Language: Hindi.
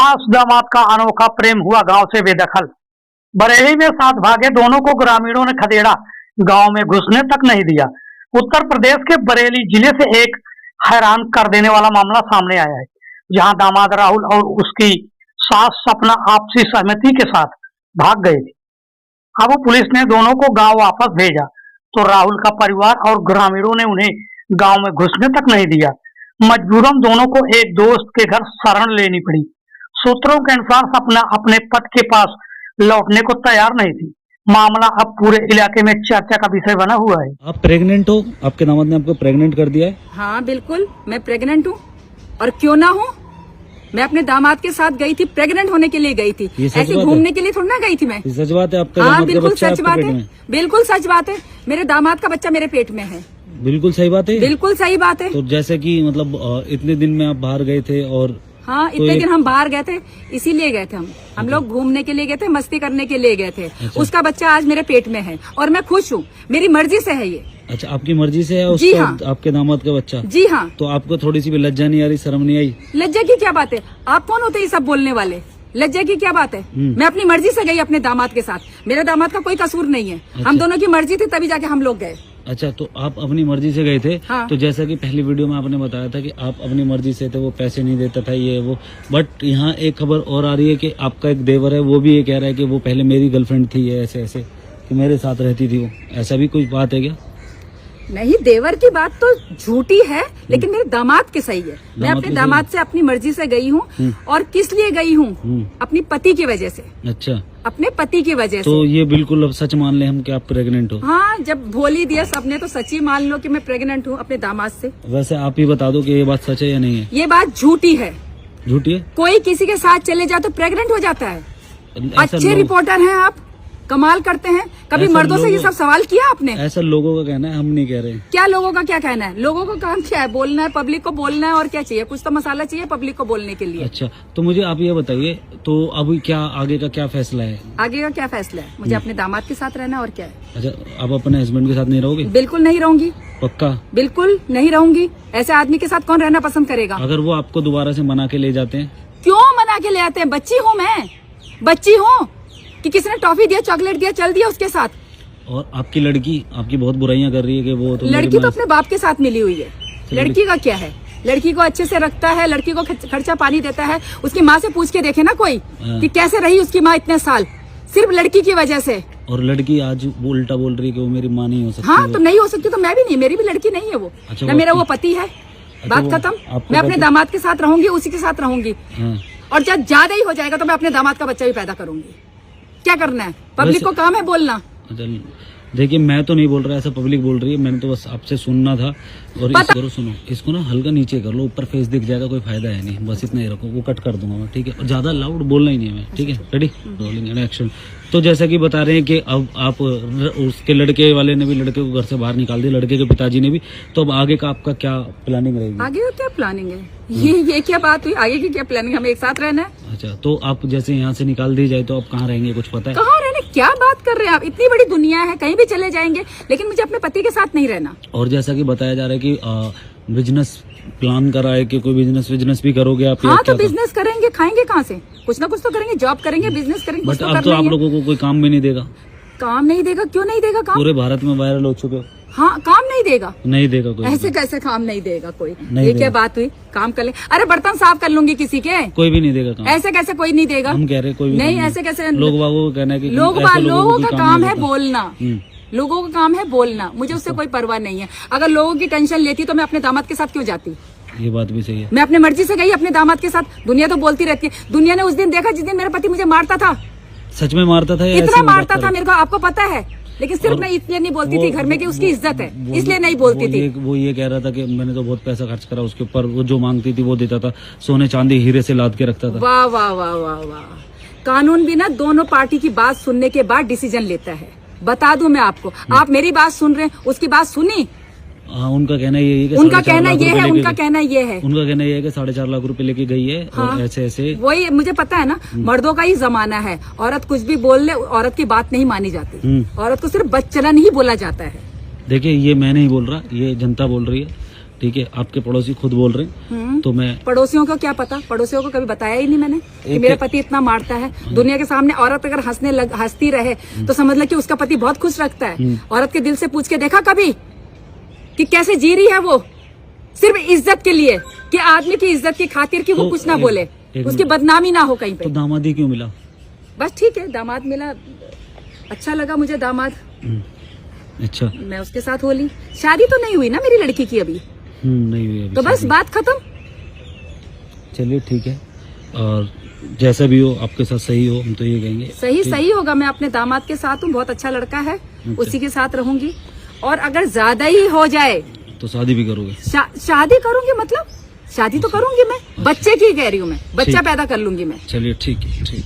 सास दामाद का अनोखा प्रेम हुआ गांव से बेदखल। बरेली में साथ भागे दोनों को ग्रामीणों ने खदेड़ा, गांव में घुसने तक नहीं दिया। उत्तर प्रदेश के बरेली जिले से एक हैरान कर देने वाला मामला सामने आया है, जहां दामाद राहुल और उसकी सास सपना आपसी सहमति के साथ भाग गए थे। अब पुलिस ने दोनों को गांव वापस भेजा तो राहुल का परिवार और ग्रामीणों ने उन्हें गांव में घुसने तक नहीं दिया। मजबूरन दोनों को एक दोस्त के घर शरण लेनी पड़ी। सूत्रों के अनुसार सपना अपने पति के पास लौटने को तैयार नहीं थी। मामला अब पूरे इलाके में चर्चा का विषय बना हुआ है। आप प्रेग्नेंट हो? आपके दामाद ने आपको प्रेग्नेंट कर दिया है? हाँ बिल्कुल, मैं प्रेग्नेंट हूँ और क्यों ना हूँ। मैं अपने दामाद के साथ गई थी, प्रेग्नेंट होने के लिए गई थी, ऐसे घूमने के लिए थोड़ी ना गई थी मैं। सच बात है? आपका हाँ बिल्कुल सच बात है, बिल्कुल सच बात है। मेरे दामाद का बच्चा मेरे पेट में है। बिल्कुल सही बात है, बिल्कुल सही बात है। तो जैसे कि मतलब इतने दिन में आप बाहर गए थे और हाँ इतने दिन हम बाहर गए थे, इसीलिए गए थे हम लोग घूमने के लिए गए थे, मस्ती करने के लिए गए थे। उसका बच्चा आज मेरे पेट में है और मैं खुश हूँ, मेरी मर्जी से है ये। अच्छा, आपकी मर्जी से है जी उसका? हाँ। आपके दामाद का बच्चा? जी हाँ। तो आपको थोड़ी सी भी लज्जा नहीं आ रही, शर्म नहीं आई? लज्जा की क्या बात है? आप कौन होते हैं सब बोलने वाले? लज्जा की क्या बात है? मैं अपनी मर्जी से गई अपने दामाद के साथ, मेरे दामाद का कोई कसूर नहीं है। हम दोनों की मर्जी थी तभी जाके हम लोग गए। अच्छा, तो आप अपनी मर्जी से गए थे? हाँ। तो जैसा कि पहली वीडियो में आपने बताया था कि आप अपनी मर्जी से थे, वो पैसे नहीं देता था ये वो, बट यहाँ एक खबर और आ रही है कि आपका एक देवर है, वो भी ये कह रहा है कि वो पहले मेरी गर्लफ्रेंड थी, ऐसे ऐसे कि मेरे साथ रहती थी वो। ऐसा भी कोई बात है क्या? नहीं, देवर की बात तो झूठी है, लेकिन मेरे दामाद की सही है। मैं अपने दामाद से अपनी मर्जी से गई हूँ। और किस लिए गई हूँ? अपनी पति की वजह से। अच्छा, अपने पति की वजह से। तो ये बिल्कुल अब सच मान ले हम कि आप प्रेग्नेंट हो? हाँ, जब बोल ही दिया सबने तो सच ही मान लो कि मैं प्रेग्नेंट हूँ अपने दामाद से। वैसे आप ही बता दो कि ये बात सच है या नहीं है? ये बात झूठी है। झूठी है? कोई किसी के साथ चले जाए तो प्रेग्नेंट हो जाता है। अच्छे लोग... रिपोर्टर हैं आप, कमाल करते हैं। कभी मर्दों से ये सब सवाल किया आपने? ऐसा लोगों का कहना है, हम नहीं कह रहे। क्या लोगों का क्या कहना है? लोगों का काम क्या है? बोलना है, पब्लिक को बोलना है, और क्या चाहिए? कुछ तो मसाला चाहिए पब्लिक को बोलने के लिए। अच्छा, तो मुझे आप ये बताइए, तो अभी क्या आगे का क्या फैसला है? आगे का क्या फैसला है? मुझे अपने दामाद के साथ रहना, और क्या है। अच्छा, आप अपने हस्बैंड के साथ नहीं रहोगे? बिल्कुल नहीं रहूंगी। पक्का? बिल्कुल नहीं रहूंगी। ऐसे आदमी के साथ कौन रहना पसंद करेगा? अगर वो आपको दोबारा से मना के ले जाते हैं? क्यों मना के ले आते हैं? बच्ची हूँ मैं, बच्ची हूँ कि किसी ने टॉफी दिया, चॉकलेट दिया, चल दिया उसके साथ। और आपकी लड़की आपकी बहुत बुराइयां कर रही है कि वो तो लड़की तो अपने बाप के साथ मिली हुई है। लड़की का क्या है? लड़की को अच्छे से रखता है, लड़की को खर्चा पानी देता है। उसकी माँ से पूछ के देखे ना कोई कि कैसे रही उसकी माँ इतने साल, सिर्फ लड़की की वजह से। और लड़की आज वो उल्टा बोल रही है कि वो मेरी माँ नहीं हो सकती। हाँ, तो नहीं हो सकती तो मैं भी नहीं, मेरी भी लड़की नहीं है वो। अच्छा, ना मेरा वो पति है। बात खत्म। मैं अपने दामाद के साथ रहूंगी, उसी के साथ रहूंगी। और जब ज्यादा ही हो जाएगा तो मैं अपने दामाद का बच्चा भी पैदा करूंगी। क्या करना है? पब्लिक को काम है बोलना। देखिए, मैं तो नहीं बोल रहा, ऐसा पब्लिक बोल रही है। मैंने तो बस आपसे सुनना था। और इसको सुनो, इसको ना हल्का नीचे कर लो, ऊपर फेस दिख जाएगा, कोई फायदा है नहीं। बस इतना ही रखो, वो कट कर दूंगा मैं, ठीक है? और ज्यादा लाउड बोलना ही नहीं है मैं, ठीक है? Ready, rolling and action. तो जैसा कि बता रहे हैं कि अब आप उसके लड़के वाले ने भी लड़के को घर से बाहर निकाल दिया, लड़के के पिताजी ने भी। तो अब आगे का आपका क्या प्लानिंग रहेगी? आगे का क्या प्लानिंग है? ये क्या बात हुई? आगे की क्या प्लानिंग? हमें एक साथ रहना है। अच्छा, तो आप जैसे यहाँ से निकाल दी जाए तो आप कहाँ रहेंगे, कुछ पता है? कहाँ रहने? क्या बात कर रहे हैं आप? इतनी बड़ी दुनिया है, कहीं भी चले जाएंगे, लेकिन मुझे अपने पति के साथ नहीं रहना। और जैसा कि बताया जा रहा है कि बिजनेस प्लान करा है कि कोई बिजनेस भी करोगे आप? हाँ, तो बिजनेस करेंगे, खाएंगे कहाँ से? कुछ ना कुछ तो करेंगे, जॉब करेंगे, बिजनेस करेंगे। बट अब तो आप लोगों को कोई काम भी नहीं देगा। काम नहीं देगा? क्यों नहीं देगा काम? पूरे भारत में वायरल हो चुके हो। हाँ, काम नहीं देगा? नहीं देगा कोई। ऐसे कैसे काम नहीं देगा कोई? नहीं ये क्या बात हुई? काम कर ले। अरे बर्तन साफ कर लूंगी किसी के। कोई भी नहीं देगा काम। ऐसे कैसे कोई नहीं देगा? हम कह रहे कोई भी नहीं, ऐसे कैसे? लोग बागों का कहना है कि लोगों का काम है बोलना। लोगों का काम है बोलना, मुझे उससे कोई परवाह नहीं है। अगर लोगों की टेंशन लेती तो मैं अपने दामाद के साथ क्यों जाती? ये बात भी सही है। मैं अपनी मर्जी से गई अपने दामाद के साथ। दुनिया तो बोलती रहती है। दुनिया ने उस दिन देखा जिस दिन मेरा पति मुझे मारता था। सच में मारता था? इतना मारता था मेरे को, आपको पता है। लेकिन सिर्फ मैं इसलिए नहीं बोलती थी घर में कि उसकी इज्जत है, इसलिए नहीं बोलती थी। वो ये कह रहा था कि मैंने तो बहुत पैसा खर्च करा उसके ऊपर, वो जो मांगती थी वो देता था, सोने चांदी हीरे से लाद के रखता था। वाह वाह वाह वाह वाह। कानून भी ना दोनों पार्टी की बात सुनने के बाद डिसीजन लेता है। बता दूं मैं आपको, आप मेरी बात सुन रहे हैं, उसकी बात सुनी? हाँ, उनका कहना ये है कि उनका कहना ये है उनका कहना ये है कि 4.5 लाख रुपए लेके गई है। हाँ, और ऐसे वही मुझे पता है ना। मर्दों का ही जमाना है, औरत कुछ भी बोल ले, औरत की बात नहीं मानी जाती। औरत को सिर्फ बच्चन ही बोला जाता है। देखिए, ये मैं नहीं बोल रहा, ये जनता बोल रही है, ठीक है, आपके पड़ोसी खुद बोल रहे हैं, तो मैं पड़ोसियों को क्या पता, पड़ोसियों को कभी बताया ही नहीं मैंने कि मेरा पति इतना मारता है। दुनिया के सामने औरत अगर हंसती रहे तो समझ लो कि उसका पति बहुत खुश रखता है। औरत के दिल से पूछ के देखा कभी कि कैसे जी रही है वो, सिर्फ इज्जत के लिए, कि आदमी की इज्जत की खातिर कि वो तो कुछ ना बोले, उसकी बदनामी ना हो कहीं पे। तो दामादी क्यों मिला? बस ठीक है, दामाद मिला, अच्छा लगा मुझे दामाद। अच्छा, मैं उसके साथ हो ली। शादी तो नहीं हुई ना मेरी लड़की की अभी, नहीं हुई अभी तो बस शादी। बात खत्म। चलिए ठीक है, और जैसा भी हो आपके साथ सही हो, हम तो ये कहेंगे सही होगा। मैं अपने दामाद के साथ हूँ, बहुत अच्छा लड़का है, उसी के साथ रहूंगी। और अगर ज्यादा ही हो जाए तो शादी भी करोगे? शादी करूंगी, मतलब शादी तो करूंगी मैं, बच्चे की कह रही हूँ मैं, बच्चा पैदा कर लूंगी मैं। चलिए ठीक है, ठीक।